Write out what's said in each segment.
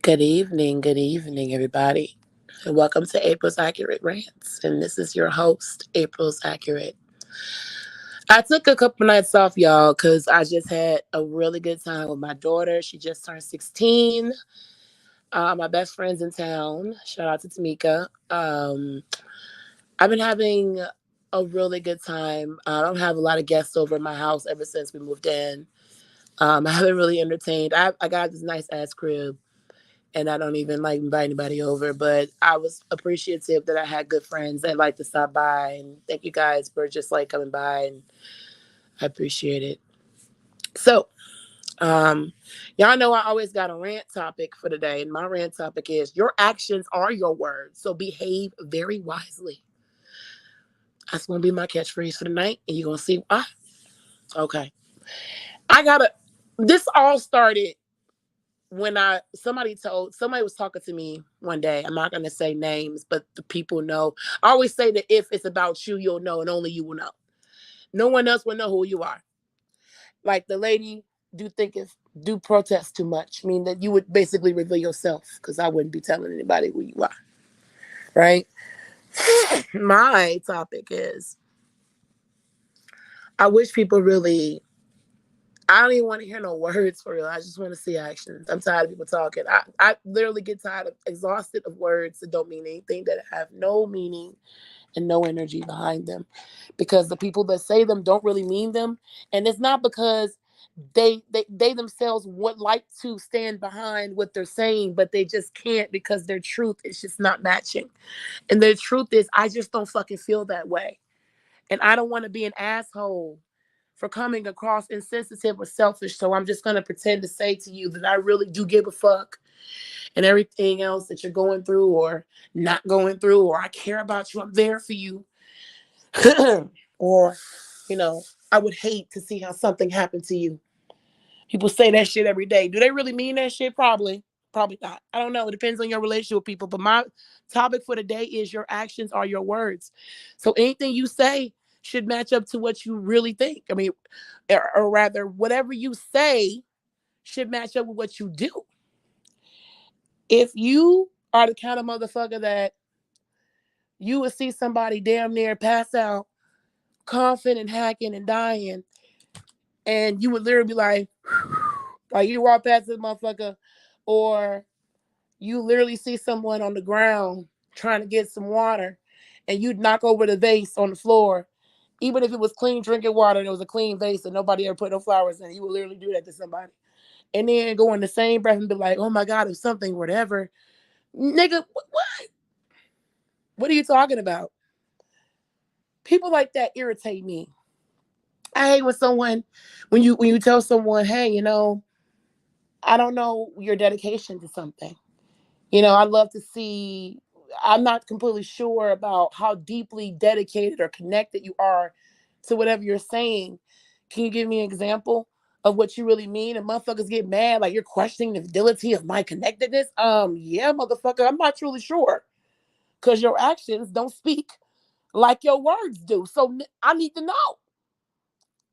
Good evening, everybody. And welcome to April's Accurate Rants. And this is your host, April's Accurate. I took a couple nights off, y'all, because I just had a really good time with my daughter. She just turned 16. My best friend's in town. Shout out to Tamika. I've been having a really good time. I don't have a lot of guests over at my house ever since we moved in. I haven't really entertained. I got this nice ass crib and I don't even like invite anybody over. But I was appreciative that I had good friends that like to stop by, and thank you guys for just like coming by, and I appreciate it. So, um, y'all know I always got a rant topic for today, and my rant topic is your actions are your words, so behave very wisely. That's gonna be my catchphrase for the night, and you're gonna see why. Okay, I gotta. This all started when somebody was talking to me one day. I'm not gonna say names, but the people know. I always say that if it's about you, you'll know, and only you will know. No one else will know who you are. Like the lady do protest too much. I mean that you would basically reveal yourself because I wouldn't be telling anybody who you are, right? My topic is I wish people really I don't even want to hear no words for real. I just want to see actions. I'm tired of people talking. I literally get tired of exhausted of words that don't mean anything, that have no meaning and no energy behind them. Because the people that say them don't really mean them. And it's not because they themselves would like to stand behind what they're saying, but they just can't because their truth is just not matching. And their truth is I just don't fucking feel that way. And I don't want to be an asshole for coming across insensitive or selfish. So I'm just going to pretend to say to you that I really do give a fuck and everything else that you're going through or not going through, or I care about you. I'm there for you. Or, you know, I would hate to see how something happened to you. People say that shit every day. Do they really mean that shit? Probably. Probably not. I don't know. It depends on your relationship with people. But my topic for the day is your actions are your words. So anything you say should match up to what you really think. I mean, or rather, whatever you say should match up with what you do. If you are the kind of motherfucker that you would see somebody damn near pass out, coughing and hacking and dying, and you would literally be like you walk past this motherfucker, or you literally see someone on the ground trying to get some water, and you'd knock over the vase on the floor, even if it was clean drinking water and it was a clean vase and nobody ever put no flowers in it, you would literally do that to somebody. And then go in the same breath and be like, oh my God, if something, whatever. Nigga, what? What are you talking about? People like that irritate me. I hate when you tell someone, hey, I don't know your dedication to something. I'd love to see. I'm not completely sure about how deeply dedicated or connected you are to whatever you're saying. Can you give me an example of what you really mean? And motherfuckers get mad like you're questioning the validity of my connectedness. Yeah, motherfucker, I'm not truly sure because your actions don't speak like your words do. So I need to know,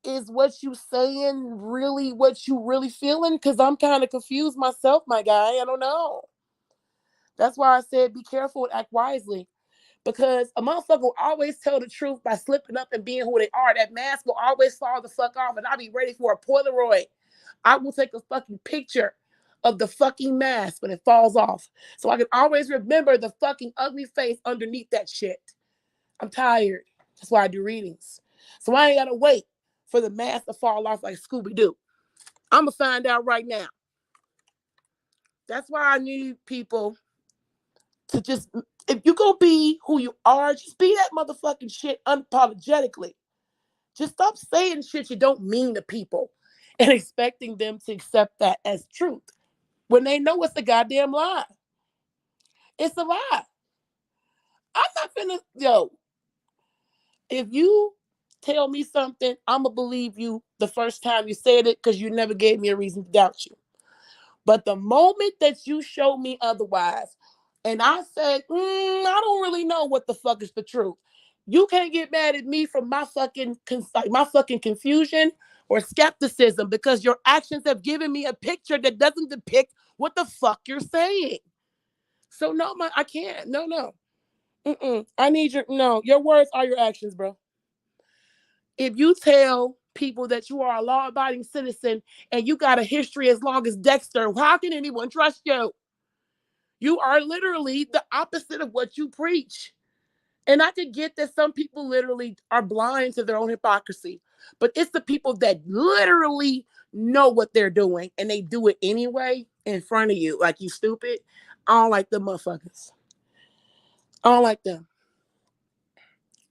is what you saying really what you really feeling? Because I'm kind of confused myself, my guy. I don't know. That's why I said be careful and act wisely. Because a motherfucker will always tell the truth by slipping up and being who they are. That mask will always fall the fuck off, and I'll be ready for a Polaroid. I will take a fucking picture of the fucking mask when it falls off, so I can always remember the fucking ugly face underneath that shit. I'm tired. That's why I do readings. So I ain't gotta wait for the mask to fall off like Scooby Doo. I'm gonna find out right now. That's why I need people to just, if you gonna be who you are, just be that motherfucking shit unapologetically. Just stop saying shit you don't mean to people and expecting them to accept that as truth when they know it's a goddamn lie. It's a lie. I'm not finna, if you tell me something, I'm gonna believe you the first time you said it because you never gave me a reason to doubt you. But the moment that you show me otherwise, and I said, I don't really know what the fuck is the truth. You can't get mad at me from my fucking confusion or skepticism because your actions have given me a picture that doesn't depict what the fuck you're saying. So no, I can't. No, no. I need your words are your actions, bro. If you tell people that you are a law-abiding citizen and you got a history as long as Dexter, how can anyone trust you? You are literally the opposite of what you preach. And I could get that some people literally are blind to their own hypocrisy, but it's the people that literally know what they're doing and they do it anyway in front of you, like you stupid. I don't like them motherfuckers. I don't like them.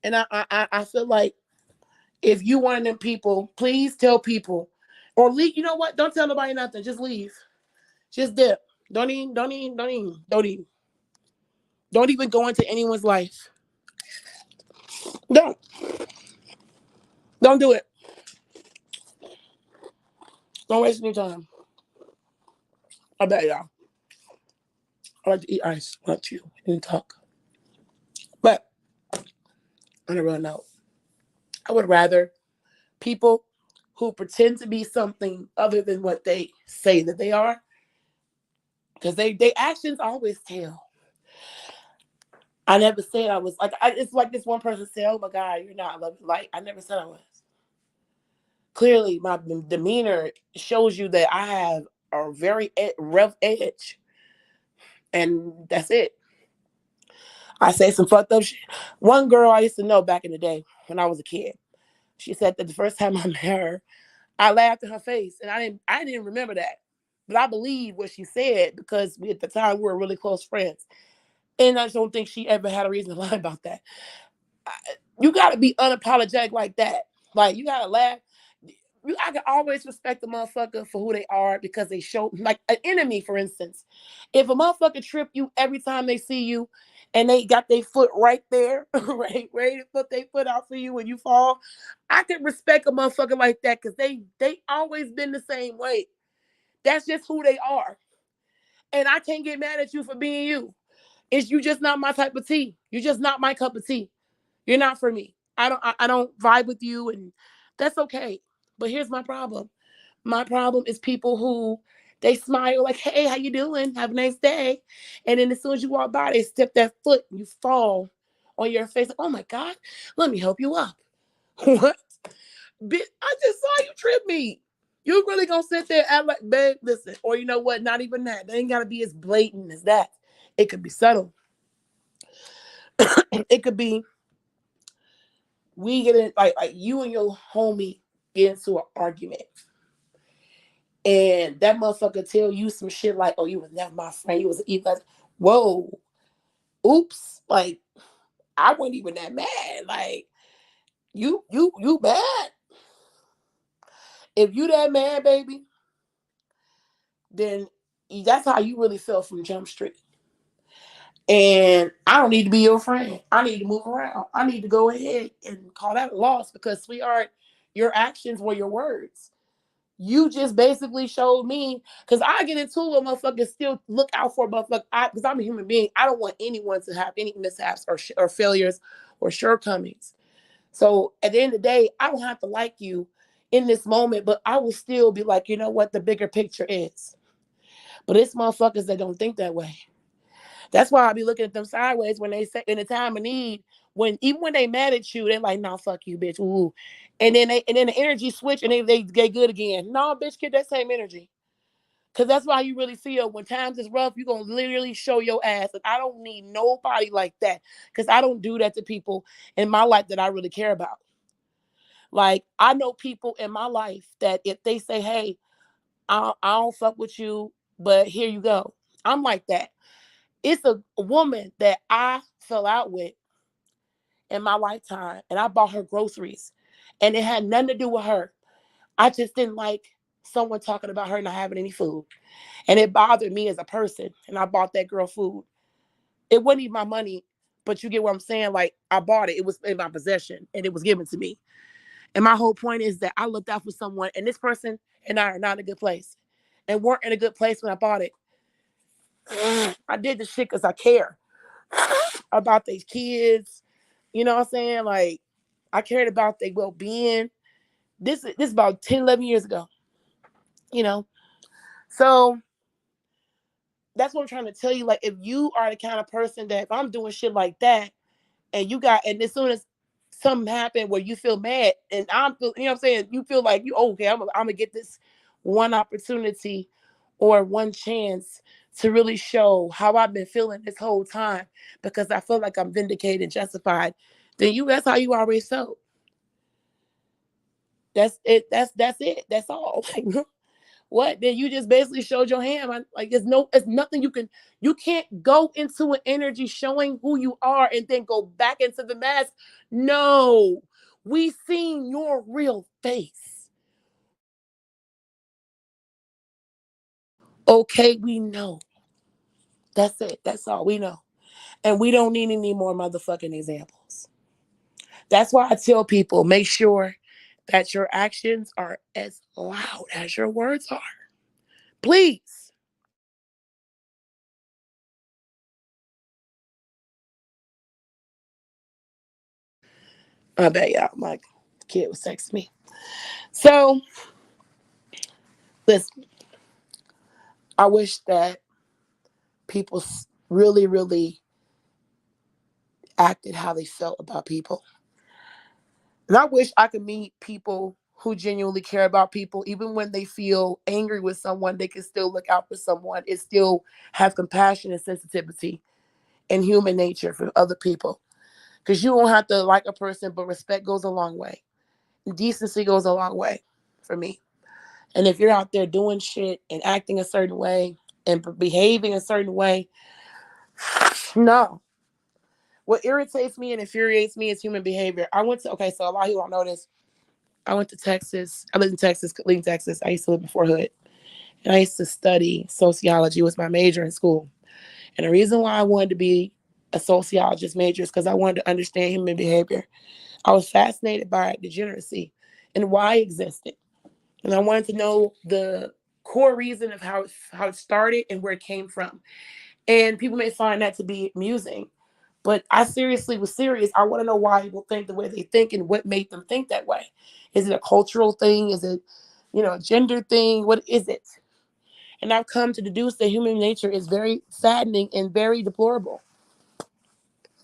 And I feel like if you one of them people, please tell people or leave. You know what? Don't tell nobody nothing. Just leave. Just dip. Don't even go into anyone's life. Don't. Don't do it. Don't waste any time. I bet y'all. I like to eat ice. I like to and talk. But on a real note, I would rather people who pretend to be something other than what they say that they are, because they actions always tell. I never said I was like. It's like this one person said, "Oh my God, you're not like." I never said I was. Clearly, my demeanor shows you that I have a very rough edge, and that's it. I say some fucked up shit. One girl I used to know back in the day when I was a kid, she said that the first time I met her, I laughed in her face, and I didn't remember that, but I believe what she said because at the time we were really close friends, and I just don't think she ever had a reason to lie about that. You got to be unapologetic like that. Like you got to laugh. I can always respect the motherfucker for who they are because they show like an enemy, for instance. If a motherfucker trip you every time they see you and they got their foot right there, right, ready to put their foot out for you when you fall, I can respect a motherfucker like that because they always been the same way. That's just who they are. And I can't get mad at you for being you. It's you just not my type of tea. You're just not my cup of tea. You're not for me. I don't vibe with you, and that's okay. But here's my problem. My problem is people who they smile like, "Hey, how you doing? Have a nice day." And then as soon as you walk by, they step that foot and you fall on your face. Like, oh my God, let me help you up. What? Bitch, I just saw you trip me. You really gonna sit there and act like, babe, listen, or you know what? Not even that. They ain't gotta be as blatant as that. It could be subtle. It could be we get in like you and your homie get into an argument. And that motherfucker tell you some shit like, oh, you was never my friend. You was even whoa, oops. Like, I wasn't even that mad. Like, you bad. If you that mad, baby, then that's how you really feel from Jump Street. And I don't need to be your friend. I need to move around. I need to go ahead and call that a loss because, sweetheart, your actions were your words. You just basically showed me because I get into a motherfucker still look out for a motherfucker because I'm a human being. I don't want anyone to have any mishaps or failures or shortcomings. So at the end of the day, I don't have to like you in this moment, but I will still be like, you know what the bigger picture is. But it's motherfuckers that don't think that way. That's why I be looking at them sideways when they say in the time of need, when even when they mad at you, they're like, "Nah, fuck you, bitch." Ooh. And then the energy switch and they get good again. No, bitch, get that same energy. Cause that's why you really feel when times is rough, you're gonna literally show your ass. And I don't need nobody like that. Cause I don't do that to people in my life that I really care about. Like I know people in my life that if they say, "Hey, I don't fuck with you, but here you go," I'm like that. It's a woman that I fell out with in my lifetime, and I bought her groceries, and it had nothing to do with her. I just didn't like someone talking about her not having any food, and it bothered me as a person. And I bought that girl food. It wasn't even my money, but you get what I'm saying. Like I bought it; it was in my possession, and it was given to me. And my whole point is that I looked out for someone, and this person and I are not in a good place, and weren't in a good place when I bought it. I did the shit because I care about these kids. You know what I'm saying? Like, I cared about their well being. This is about 10, 11 years ago, you know? So that's what I'm trying to tell you. Like, if you are the kind of person that if I'm doing shit like that, and you got, and as soon as something happened where you feel mad, and I'm feel, you know what I'm saying, you feel like you okay, I'm gonna get this one opportunity or one chance to really show how I've been feeling this whole time because I feel like I'm vindicated and justified. Then that's how you always felt. That's it. That's it. That's all. Like, what? Then you just basically showed your hand. Like it's nothing you can. You can't go into an energy showing who you are and then go back into the mask. No, we seen your real face. Okay, we know. That's it. That's all we know, and we don't need any more motherfucking examples. That's why I tell people make sure that your actions are as loud as your words are. Please. I bet y'all my kid was texting me. So listen, I wish that people really, really acted how they felt about people. And I wish I could meet people who genuinely care about people, even when they feel angry with someone, they can still look out for someone and still have compassion and sensitivity and human nature for other people. Because you don't have to like a person, but respect goes a long way. Decency goes a long way for me. And if you're out there doing shit and acting a certain way and behaving a certain way, no. What irritates me and infuriates me is human behavior. Okay, so a lot of people don't know this. I went to Texas. I lived in Texas, Killeen, Texas. I used to live before Hood. And I used to study sociology, was my major in school. And the reason why I wanted to be a sociologist major is because I wanted to understand human behavior. I was fascinated by degeneracy and why it existed. And I wanted to know the core reason of how it started and where it came from. And people may find that to be amusing, but I seriously was serious. I want to know why people think the way they think and what made them think that way. Is it a cultural thing? Is it, a gender thing? What is it? And I've come to deduce that human nature is very saddening and very deplorable.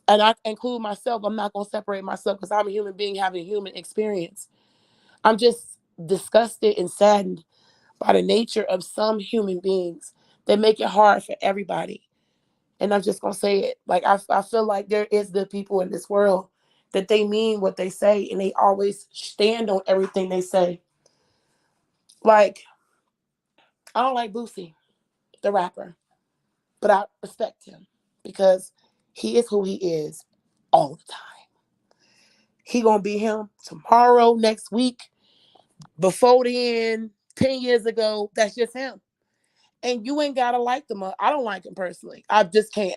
And I include myself. I'm not going to separate myself because I'm a human being having a human experience. I'm just disgusted and saddened by the nature of some human beings that make it hard for everybody. And I'm just gonna say it. Like I feel like there is the people in this world that they mean what they say and they always stand on everything they say. Like I don't like Boosie, the rapper, but I respect him because he is who he is all the time. He gonna be him tomorrow, next week, before then, 10 years ago. That's just him. And you ain't gotta like them. I don't like him personally. I just can't.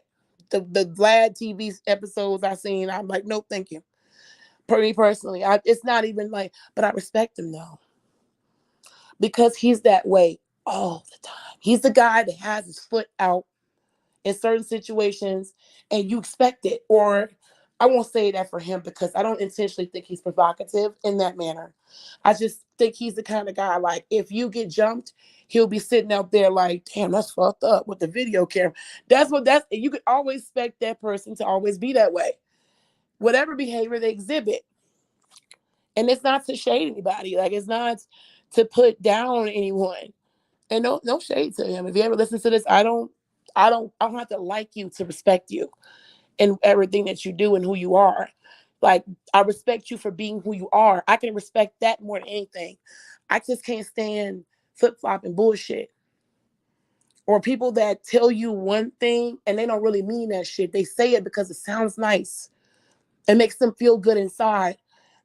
The Vlad TV episodes I seen, I'm like, no, thank you. For me personally, it's not even like, but I respect him though because he's that way all the time. He's the guy that has his foot out in certain situations, and you expect it. Or I won't say that for him because I don't intentionally think he's provocative in that manner. I just think he's the kind of guy like if you get jumped, he'll be sitting out there like, damn, that's fucked up with the video camera. That's you could always expect that person to always be that way. Whatever behavior they exhibit. And it's not to shade anybody. Like it's not to put down anyone. And no shade to him. If you ever listen to this, I don't have to like you to respect you and everything that you do and who you are. Like I respect you for being who you are. I can respect that more than anything. I just can't stand flip flop and bullshit. Or people that tell you one thing and they don't really mean that shit. They say it because it sounds nice. It makes them feel good inside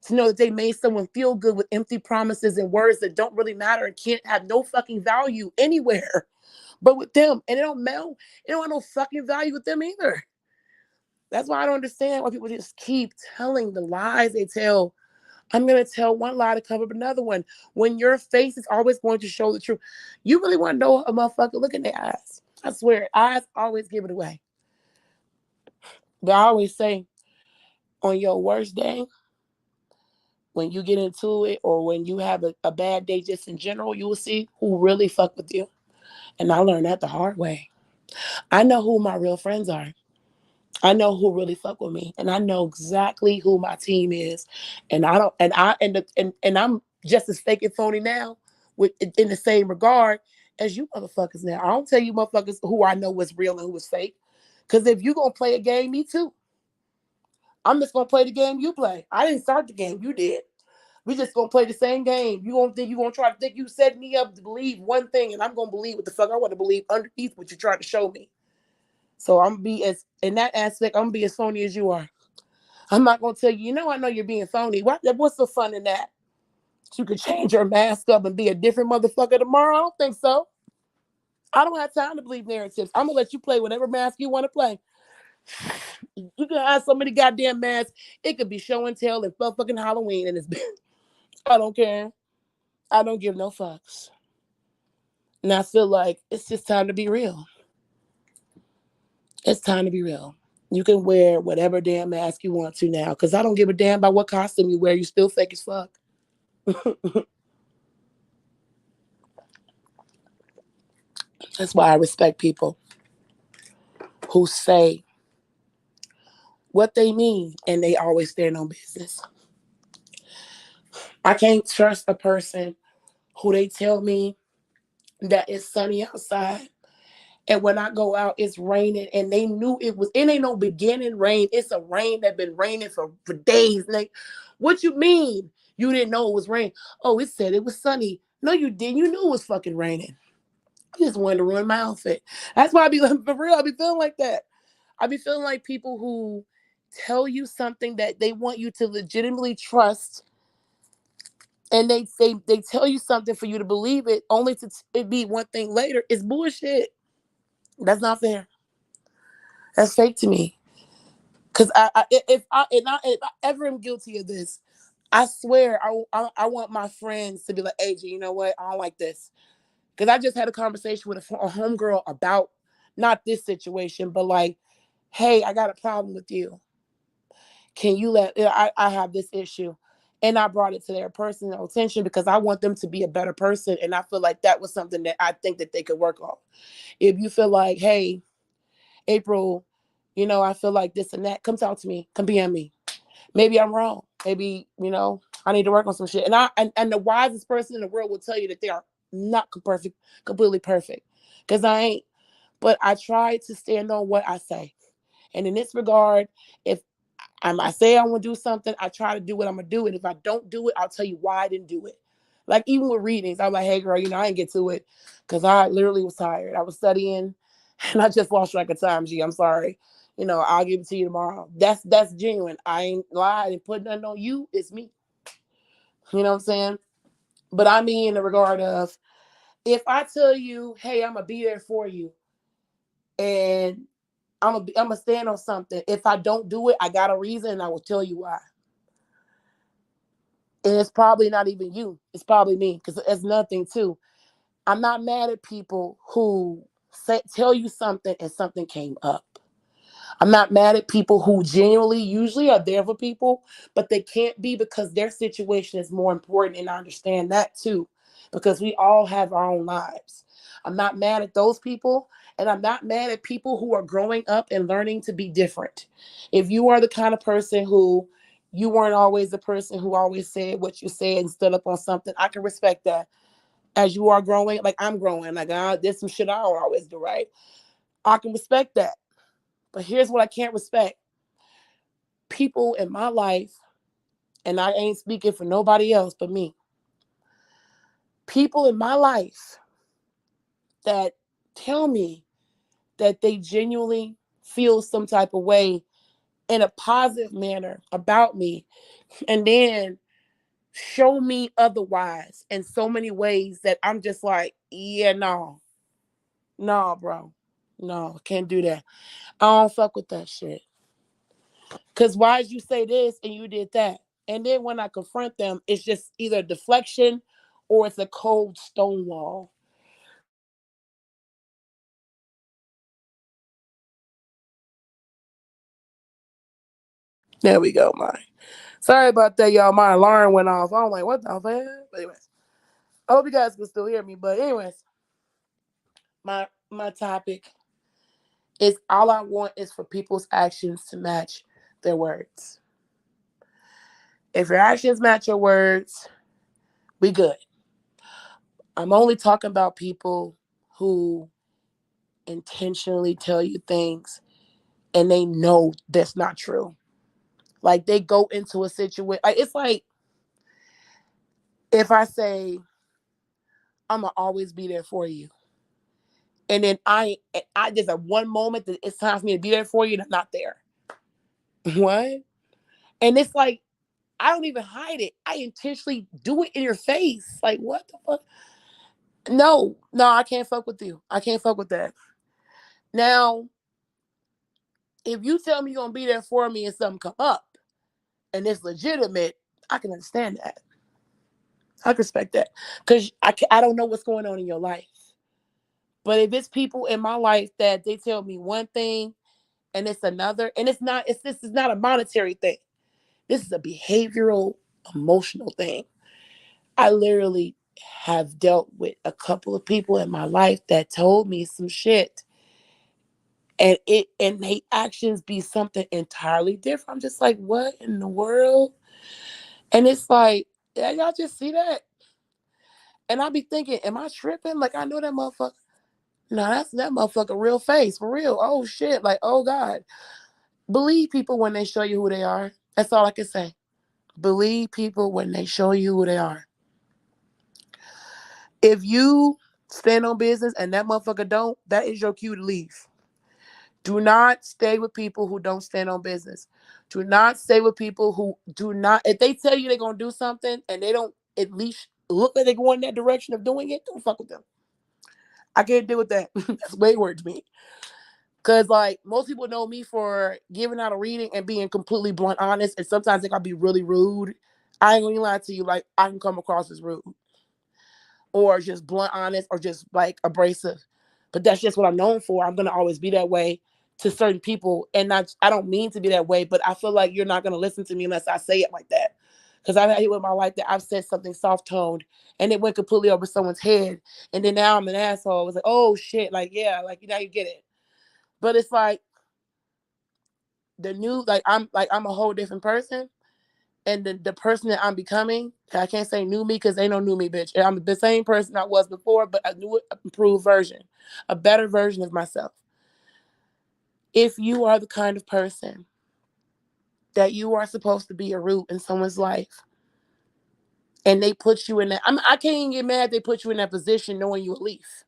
to know that they made someone feel good with empty promises and words that don't really matter and can't have no fucking value anywhere but with them. And it don't have no fucking value with them either. That's why I don't understand why people just keep telling the lies they tell. I'm going to tell one lie to cover up another one. When your face is always going to show the truth. You really want to know a motherfucker? Look in their eyes. I swear, eyes always give it away. But I always say, on your worst day, when you get into it or when you have a bad day just in general, you will see who really fuck with you. And I learned that the hard way. I know who my real friends are. I know who really fuck with me, and I know exactly who my team is. And I don't, and I'm just as fake and phony now, with in the same regard as you motherfuckers. Now I don't tell you motherfuckers who I know was real and who was fake, because if you gonna play a game, me too. I'm just gonna play the game you play. I didn't start the game, you did. We just gonna play the same game. You gonna try to think you set me up to believe one thing, and I'm gonna believe what the fuck I want to believe underneath what you're trying to show me. So I'm be as in that aspect, I'm gonna be as phony as you are. I'm not gonna tell you, I know you're being phony. What's the fun in that? You could change your mask up and be a different motherfucker tomorrow. I don't think so. I don't have time to believe narratives. I'm gonna let you play whatever mask you want to play. You can have so many goddamn masks. It could be show and tell and fucking Halloween and it's I don't care. I don't give no fucks. And I feel like it's just time to be real. It's time to be real. You can wear whatever damn mask you want to now, because I don't give a damn about what costume you wear. You still fake as fuck. That's why I respect people who say what they mean and they always stand on business. I can't trust a person who they tell me that it's sunny outside, and when I go out it's raining, and they knew it ain't no beginning rain. It's a rain that been raining for days. Like, what you mean you didn't know it was rain? Oh, it said it was sunny. No, you didn't. You knew it was fucking raining. You just wanted to ruin my outfit. That's why I be for real. I be feeling like that. I be feeling like people who tell you something that they want you to legitimately trust, and they tell you something for you to believe it, only to it be one thing later. It's bullshit. That's not fair. That's fake to me. Because if I ever am guilty of this, I swear I want my friends to be like, AJ, you know what? I don't like this. Because I just had a conversation with a homegirl about not this situation, but like, hey, I got a problem with you. Can you I have this issue? And I brought it to their personal attention because I want them to be a better person. And I feel like that was something that I think that they could work on. If you feel like, hey, April, I feel like this and that, come talk to me. Come be on me. Maybe I'm wrong. Maybe, I need to work on some shit. And the wisest person in the world will tell you that they are not perfect, completely perfect. Because I ain't. But I try to stand on what I say. And in this regard, if I say I want to do something, I try to do what I'm gonna do. And if I don't do it, I'll tell you why I didn't do it. Like even with readings, I'm like, hey girl, I didn't get to it because I literally was tired. I was studying and I just lost track of time. I'm sorry. I'll give it to you tomorrow. That's genuine. I ain't lied and put nothing on you. It's me. You know what I'm saying? But I mean in the regard of, if I tell you, hey, I'm gonna be there for you, and I'm gonna stand on something. If I don't do it, I got a reason, and I will tell you why. And it's probably not even you. It's probably me, because it's nothing too. I'm not mad at people who tell you something and something came up. I'm not mad at people who genuinely usually are there for people, but they can't be because their situation is more important. And I understand that too, because we all have our own lives. I'm not mad at those people. And I'm not mad at people who are growing up and learning to be different. If you are the kind of person who you weren't always the person who always said what you said and stood up on something, I can respect that. As you are growing, like I'm growing, like there's some shit I don't always do right. I can respect that. But here's what I can't respect. People in my life, and I ain't speaking for nobody else but me. People in my life that tell me that they genuinely feel some type of way in a positive manner about me, and then show me otherwise in so many ways that I'm just like, yeah, no, bro. No, can't do that. I don't fuck with that shit. Because why did you say this and you did that? And then when I confront them, it's just either deflection or it's a cold stone wall. There we go, Mike. Sorry about that, y'all. My alarm went off. I'm like, what the fuck? But anyways, I hope you guys can still hear me. But anyways, my topic is all I want is for people's actions to match their words. If your actions match your words, we good. I'm only talking about people who intentionally tell you things and they know that's not true. Like they go into a situation. Like it's like if I say I'm gonna always be there for you, and then I just at one moment that it's time for me to be there for you, and I'm not there. What? And it's like I don't even hide it. I intentionally do it in your face. Like what the fuck? No, no, I can't fuck with you. I can't fuck with that. Now, if you tell me you're gonna be there for me and something come up and it's legitimate, I can understand that. I can respect that because I don't know what's going on in your life. But if it's people in my life that they tell me one thing and it's another, and this is not a monetary thing. This is a behavioral, emotional thing. I literally have dealt with a couple of people in my life that told me some shit and they actions be something entirely different. I'm just like, what in the world? And it's like, yeah, y'all just see that? And I be thinking, am I tripping? Like I know that motherfucker. No, that's that motherfucker real face for real. Oh shit. Like, oh God. Believe people when they show you who they are. That's all I can say. Believe people when they show you who they are. If you stand on business and that motherfucker don't, that is your cue to leave. Do not stay with people who don't stand on business. Do not stay with people who do not. If they tell you they're gonna do something and they don't at least look like they're going in that direction of doing it, don't fuck with them. I can't deal with that. That's way worse to me. Cause like most people know me for giving out a reading and being completely blunt honest, and sometimes they gotta be really rude. I ain't gonna lie to you, like I can come across as rude or just blunt honest or just like abrasive. But that's just what I'm known for. I'm gonna always be that way to certain people. And not I don't mean to be that way, but I feel like you're not gonna listen to me unless I say it like that. Because I've had it with my life that I've said something soft toned and it went completely over someone's head. And then now I'm an asshole. It's like, oh shit, like yeah, like now you get it. But it's like I'm a whole different person. And the person that I'm becoming, I can't say new me because ain't no new me, bitch. I'm the same person I was before, but a new, improved version, a better version of myself. If you are the kind of person that you are supposed to be a root in someone's life, and they put you in that, I can't even get mad they put you in that position knowing you a leaf.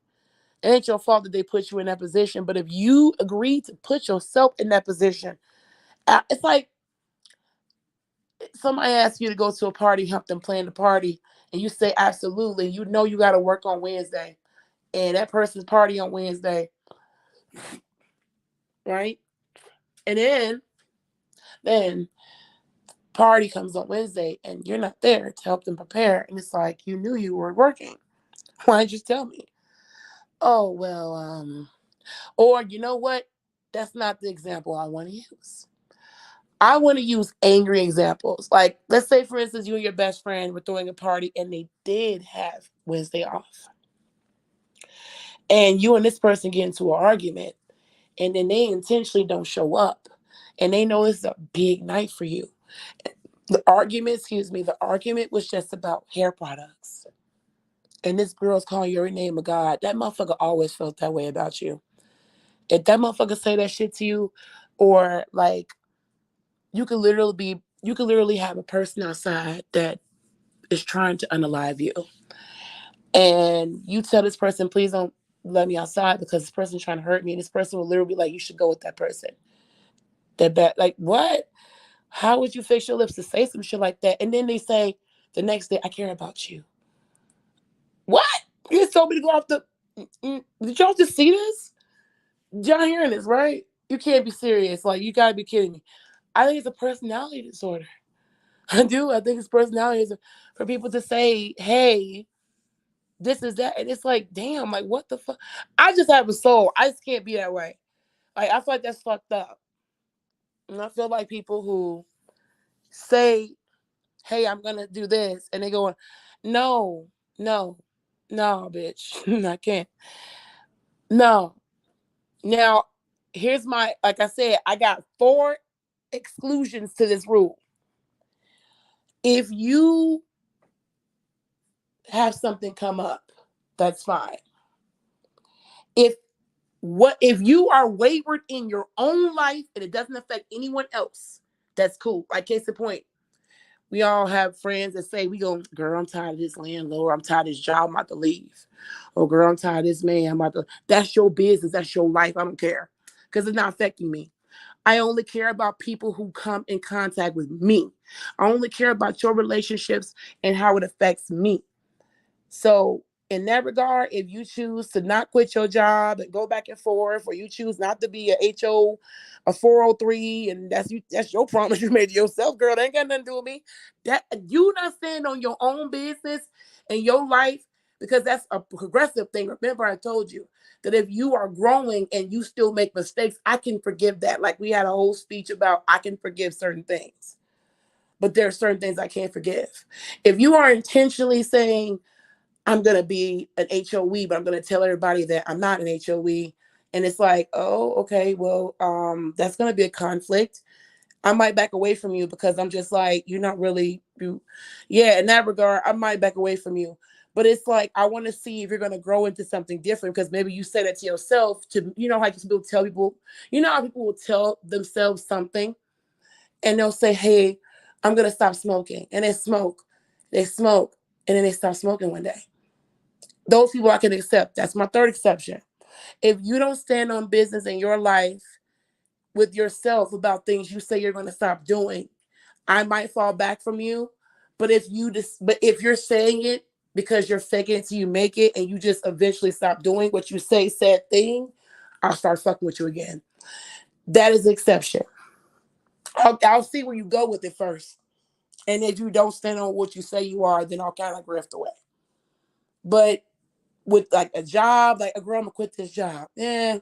It ain't your fault that they put you in that position, but if you agree to put yourself in that position, it's like somebody asks you to go to a party, help them plan the party, and you say absolutely, you know you got to work on Wednesday, and that person's party on Wednesday, right? And then party comes on Wednesday, and you're not there to help them prepare, and it's like you knew you were working. Why didn't you tell me? Oh well, or you know what? That's not the example I want to use. I want to use angry examples. Like, let's say, for instance, you and your best friend were throwing a party and they did have Wednesday off. And you and this person get into an argument and then they intentionally don't show up and they know it's a big night for you. The argument was just about hair products. And this girl's calling you every name of God. That motherfucker always felt that way about you. If that motherfucker say that shit to you, or like you could literally have a person outside that is trying to unalive you. And you tell this person, please don't let me outside because this person's trying to hurt me. And this person will literally be like, you should go with that person. That bad. Like, what? How would you fix your lips to say some shit like that? And then they say the next day, I care about you. What? You just told me to go off the. Did y'all just see this? Y'all hearing this, right? You can't be serious. Like, you gotta be kidding me. I think it's a personality disorder. I do. I think it's personality for people to say, hey, this is that. And it's like, damn, like, what the fuck? I just have a soul. I just can't be that way. Like, I feel like that's fucked up. And I feel like people who say Hey, I'm gonna do this, and they go, no, no, no, bitch, I can't. No. Now, here's my, like I said, I got 4 exclusions to this rule. If you have something come up, that's fine. If if you are wayward in your own life and it doesn't affect anyone else, that's cool. Like case in point, we all have friends that say, we go, girl, I'm tired of this landlord. I'm tired of this job. I'm about to leave. Oh, girl, I'm tired of this man. I'm about to. That's your business. That's your life. I don't care because it's not affecting me. I only care about people who come in contact with me. I only care about your relationships and how it affects me. So in that regard, if you choose to not quit your job and go back and forth, or you choose not to be a HO, a 403, and that's your promise you made to yourself, girl. That ain't got nothing to do with me. That you not stand on your own business and your life, because that's a progressive thing. Remember, I told you that if you are growing and you still make mistakes, I can forgive that. Like we had a whole speech about I can forgive certain things, but there are certain things I can't forgive. If you are intentionally saying, I'm gonna be an HOE, but I'm gonna tell everybody that I'm not an HOE. And it's like, oh, okay, well, that's gonna be a conflict. I might back away from you because I'm just like, you're not really yeah, in that regard, I might back away from you. But it's like I want to see if you're gonna grow into something different, because maybe you say that to yourself to, how people tell people, how people will tell themselves something and they'll say, hey, I'm gonna stop smoking. And they smoke, and then they stop smoking one day. Those people I can accept. That's my third exception. If you don't stand on business in your life with yourself about things you say you're going to stop doing, I might fall back from you. But if you're saying it because you're faking it till you make it, and you just eventually stop doing what you say said thing, I'll start fucking with you again. That is an exception. I'll see where you go with it first. And if you don't stand on what you say you are, then I'll kind of drift away. But with like a job, like a girl, I'm gonna quit this job. Maybe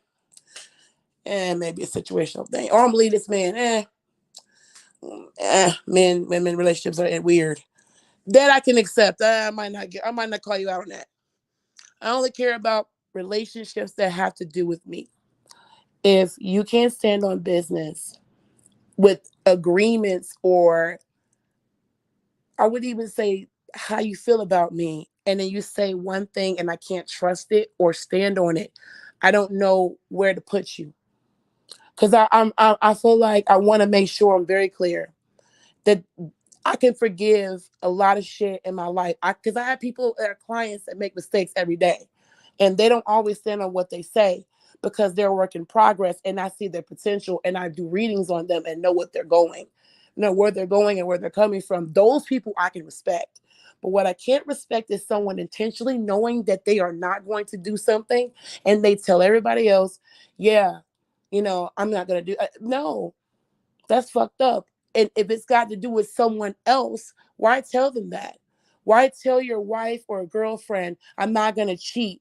a situational thing. Or I'm gonna leave this man. Men, women relationships are weird. That I can accept. I might not call you out on that. I only care about relationships that have to do with me. If you can't stand on business with agreements, or I would even say how you feel about me, and then you say one thing and I can't trust it or stand on it, I don't know where to put you. Because I feel like I want to make sure I'm very clear that I can forgive a lot of shit in my life. Because I have people that are clients that make mistakes every day, and they don't always stand on what they say because they're a work in progress, and I see their potential, and I do readings on them and know what they're going, know where they're going and where they're coming from. Those people I can respect. But what I can't respect is someone intentionally knowing that they are not going to do something and they tell everybody else, yeah, I'm not going to do no, that's fucked up. And if it's got to do with someone else, why tell them that? Why tell your wife or a girlfriend, I'm not going to cheat,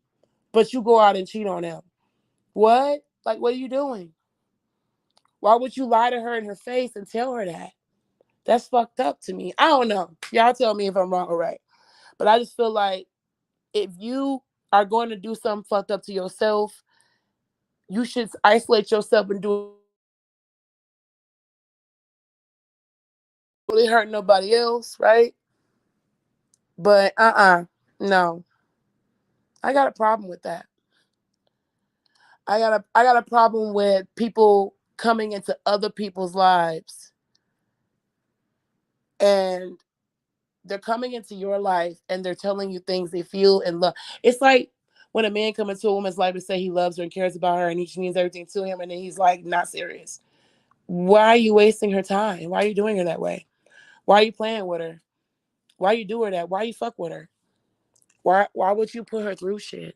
but you go out and cheat on them? What? Like, what are you doing? Why would you lie to her in her face and tell her that? That's fucked up to me. I don't know. Y'all tell me if I'm wrong or right. But I just feel like if you are going to do something fucked up to yourself, you should isolate yourself and do it on your own. Really hurt nobody else, right? But no, I got a problem with that. I got a problem with people coming into other people's lives, and they're coming into your life and they're telling you things they feel and love. It's like when a man comes into a woman's life and say he loves her and cares about her and he means everything to him, and then he's like not serious. Why are you wasting her time? Why are you doing her that way? Why are you playing with her? Why you do her that? Why you fuck with her? Why would you put her through shit?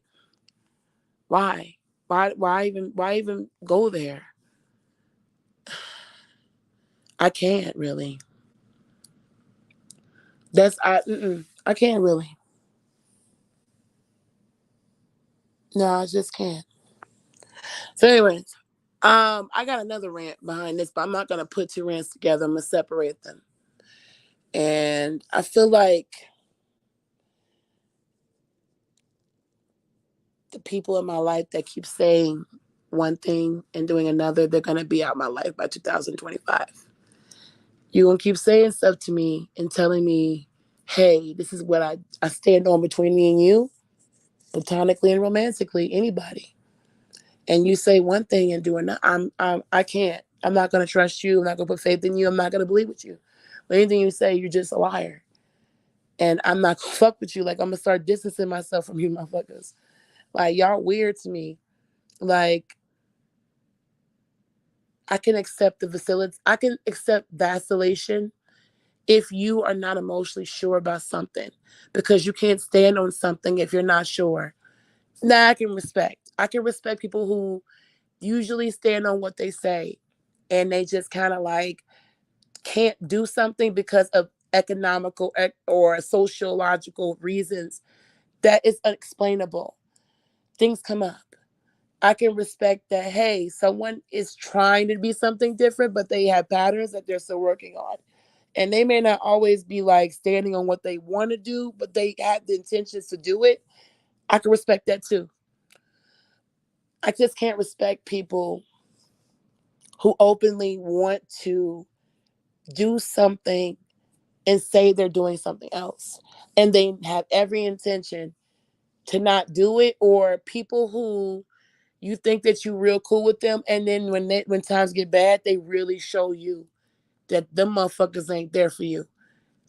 Why? Why even go there? I can't really. I can't really. No, I just can't. So anyways, I got another rant behind this, but I'm not gonna put two rants together. I'm gonna separate them. And I feel like the people in my life that keep saying one thing and doing another, they're going to be out my life by 2025. You're going to keep saying stuff to me and telling me, hey, this is what I stand on between me and you, platonically and romantically, anybody. And you say one thing and do another. I can't. I'm not going to trust you. I'm not going to put faith in you. I'm not going to believe with you. But anything you say, you're just a liar. And I'm not going to fuck with you. Like, I'm going to start distancing myself from you motherfuckers. Like, y'all weird to me. Like, I can accept the facility. I can accept vacillation if you are not emotionally sure about something, because you can't stand on something if you're not sure. Now I can respect. I can respect people who usually stand on what they say and they just kind of like can't do something because of economical or sociological reasons that is unexplainable. Things come up. I can respect that, hey, someone is trying to be something different, but they have patterns that they're still working on. And they may not always be like standing on what they want to do, but they have the intentions to do it. I can respect that too. I just can't respect people who openly want to do something and say they're doing something else. And they have every intention to not do it, or people who you think that you're real cool with them, and then when times get bad, they really show you that them motherfuckers ain't there for you.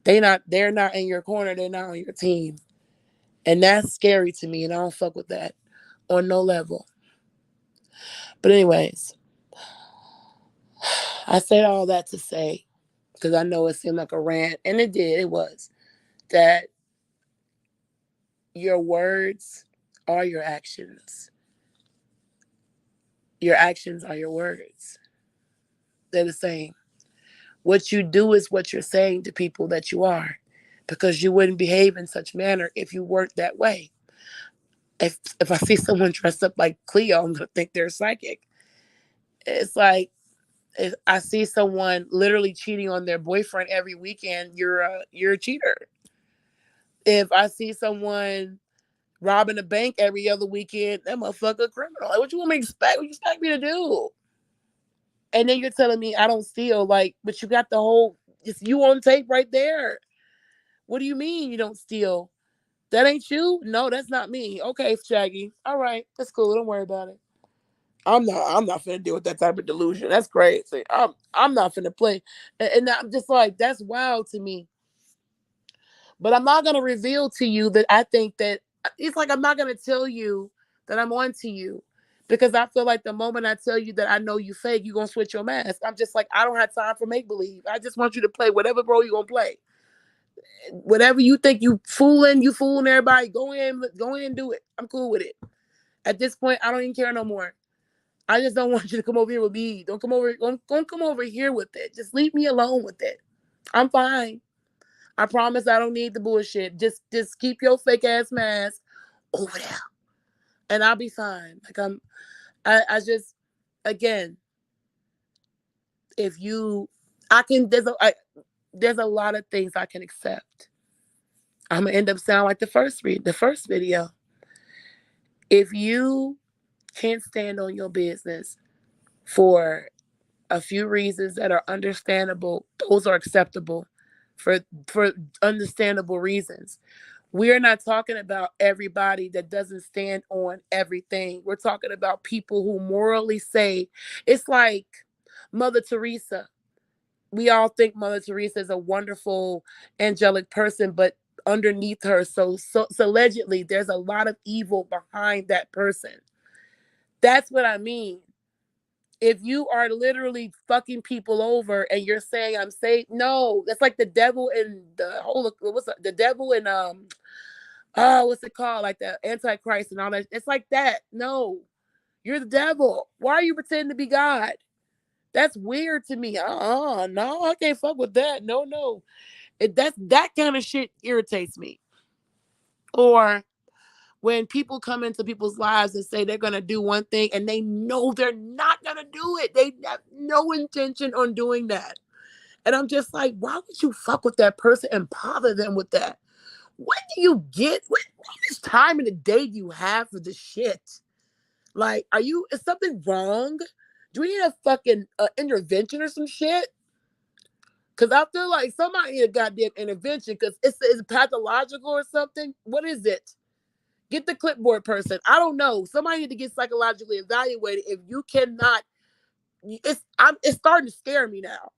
They're not in your corner, they're not on your team. And that's scary to me, and I don't fuck with that on no level. But anyways, I said all that to say, because I know it seemed like a rant, and it was, that your words are your actions. Your actions are your words. They're the same. What you do is what you're saying to people that you are, because you wouldn't behave in such manner if you weren't that way. If I see someone dressed up like Cleo, I'm gonna think they're psychic. It's like, if I see someone literally cheating on their boyfriend every weekend, you're a cheater. If I see someone robbing a bank every other weekend, that motherfucker a criminal. Like, what you want me to expect? What you expect me to do? And then you're telling me I don't steal, like, but you got the whole, it's you on tape right there. What do you mean you don't steal? That ain't you? No, that's not me. Okay, Shaggy. All right, that's cool. Don't worry about it. I'm not finna deal with that type of delusion. That's crazy. I'm not finna play. And I'm just like, that's wild to me. But I'm not gonna reveal to you that I think that, it's like I'm not gonna tell you that I'm on to you. Because I feel like the moment I tell you that I know you fake, you're gonna switch your mask. I'm just like, I don't have time for make believe. I just want you to play whatever role you're gonna play. Whatever you think you fooling everybody, go in and do it. I'm cool with it. At this point, I don't even care no more. I just don't want you to come over here with me. Don't come over here with it. Just leave me alone with it. I'm fine. I promise I don't need the bullshit. Just keep your fake ass mask over there. And I'll be fine. Like I just, again, if you I can there's a lot of things I can accept. I'm gonna end up sound like the first video. If you can't stand on your business for a few reasons that are understandable, those are acceptable for understandable reasons. We're not talking about everybody that doesn't stand on everything. We're talking about people who morally say, it's like Mother Teresa. We all think Mother Teresa is a wonderful angelic person, but underneath her, so allegedly, there's a lot of evil behind that person. That's what I mean. If you are literally fucking people over and you're saying I'm safe, no, that's like the devil and the devil and what's it called, like the Antichrist and all that. It's like that. No, you're the devil. Why are you pretending to be God? That's weird to me. No, I can't fuck with that. No. That kind of shit irritates me. Or when people come into people's lives and say they're gonna do one thing and they know they're not gonna do it. They have no intention on doing that. And I'm just like, why would you fuck with that person and bother them with that? When do you get, what much time in the day do you have for this shit? Like, is something wrong? Do we need a fucking intervention or some shit? Because I feel like somebody need a goddamn intervention because it's pathological or something. What is it? Get the clipboard person. I don't know. Somebody need to get psychologically evaluated. If you cannot, it's starting to scare me now.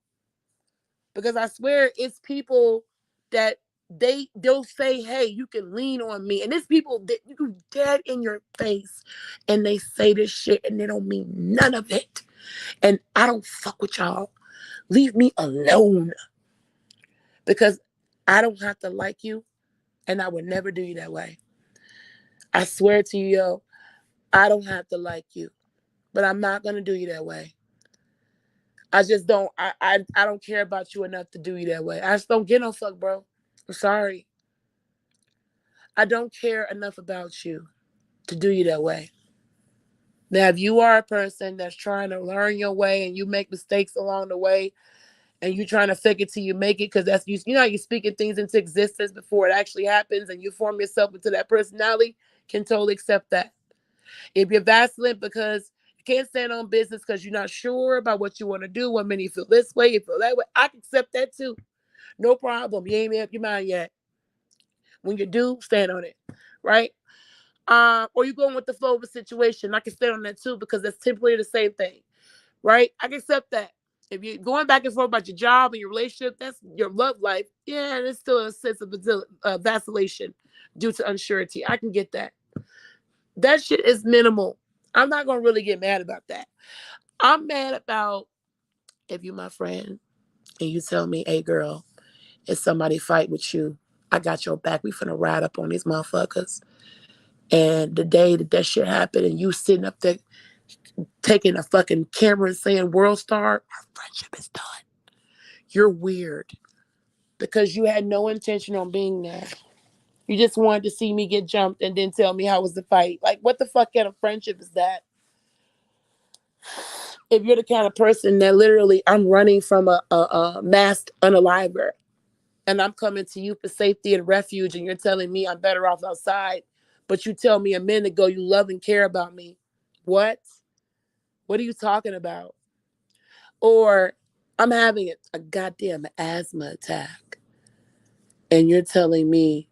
Because I swear it's people that they'll say, hey, you can lean on me. And it's people that you dead in your face and they say this shit and they don't mean none of it. And I don't fuck with y'all. Leave me alone. Because I don't have to like you and I would never do you that way. I swear to you, yo, I don't have to like you, but I'm not gonna do you that way. I just don't. I don't care about you enough to do you that way. I just don't get no fuck, bro. I'm sorry. I don't care enough about you to do you that way. Now, if you are a person that's trying to learn your way and you make mistakes along the way, and you trying to fake it till you make it, because that's you know how you speaking things into existence before it actually happens, and you form yourself into that personality, can totally accept that. If you're vacillating because you can't stand on business because you're not sure about what you want to do, what many you feel this way, you feel that way, I can accept that too. No problem. You ain't made up your mind yet. When you do, stand on it, right? Or you going with the flow of a situation. I can stand on that too because that's typically the same thing, right? I can accept that. If you're going back and forth about your job and your relationship, that's your love life. Yeah, there's still a sense of vacillation due to unsurety. I can get that. That shit is minimal. I'm not gonna really get mad about that. I'm mad about if you my friend and you tell me, hey girl, if somebody fight with you, I got your back. We finna ride up on these motherfuckers. And the day that shit happened and you sitting up there taking a fucking camera and saying world star, our friendship is done. You're weird. Because you had no intention on being there. You just wanted to see me get jumped and then tell me how was the fight. Like, what the fuck kind of friendship is that? If you're the kind of person that literally I'm running from a masked unaliver and I'm coming to you for safety and refuge and you're telling me I'm better off outside, but you tell me a minute ago you love and care about me. What? What are you talking about? Or I'm having a goddamn asthma attack and you're telling me,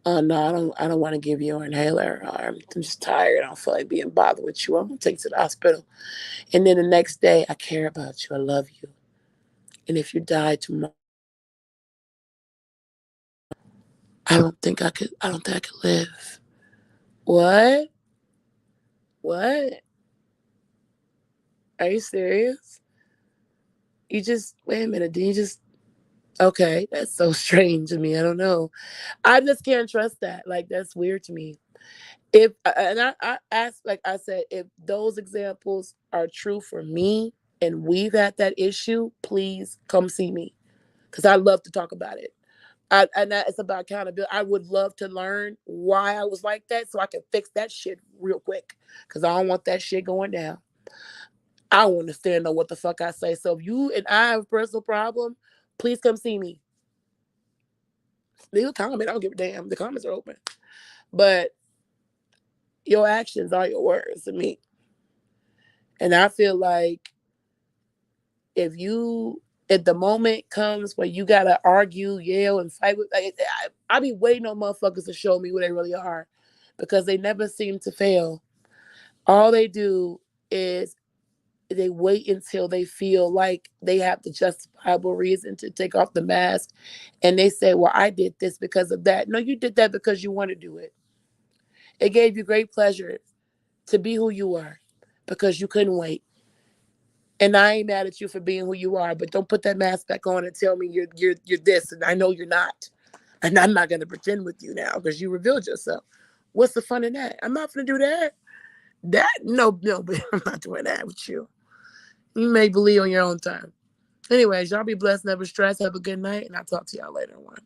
oh no, I don't want to give you an inhaler. I'm just tired. I don't feel like being bothered with you. I'm gonna take you to the hospital. And then the next day, I care about you. I love you. And if you die tomorrow, I don't think I could live. What? What? Are you serious? You just, wait a minute. Did you just, okay, that's so strange to me. I don't know. I just can't trust that. Like, that's weird to me. If, and I asked, like I said, if those examples are true for me and we've had that issue, please come see me. Because I love to talk about it. And that it's about accountability. I would love to learn why I was like that so I can fix that shit real quick. Because I don't want that shit going down. I don't understand what the fuck I say. So if you and I have a personal problem, please come see me. Leave a comment. I don't give a damn. The comments are open. But your actions are your words to me. And I feel like if the moment comes where you gotta argue, yell, and fight with, I be waiting on motherfuckers to show me who they really are, because they never seem to fail. All they do is they wait until they feel like they have the justifiable reason to take off the mask, and they say, "Well, I did this because of that." No, you did that because you want to do it. It gave you great pleasure to be who you are because you couldn't wait. And I ain't mad at you for being who you are, but don't put that mask back on and tell me you're this, and I know you're not. And I'm not gonna pretend with you now because you revealed yourself. What's the fun in that? I'm not gonna do that. No, but I'm not doing that with you. You may believe on your own time. Anyways, y'all be blessed, never stressed. Have a good night, and I'll talk to y'all later one.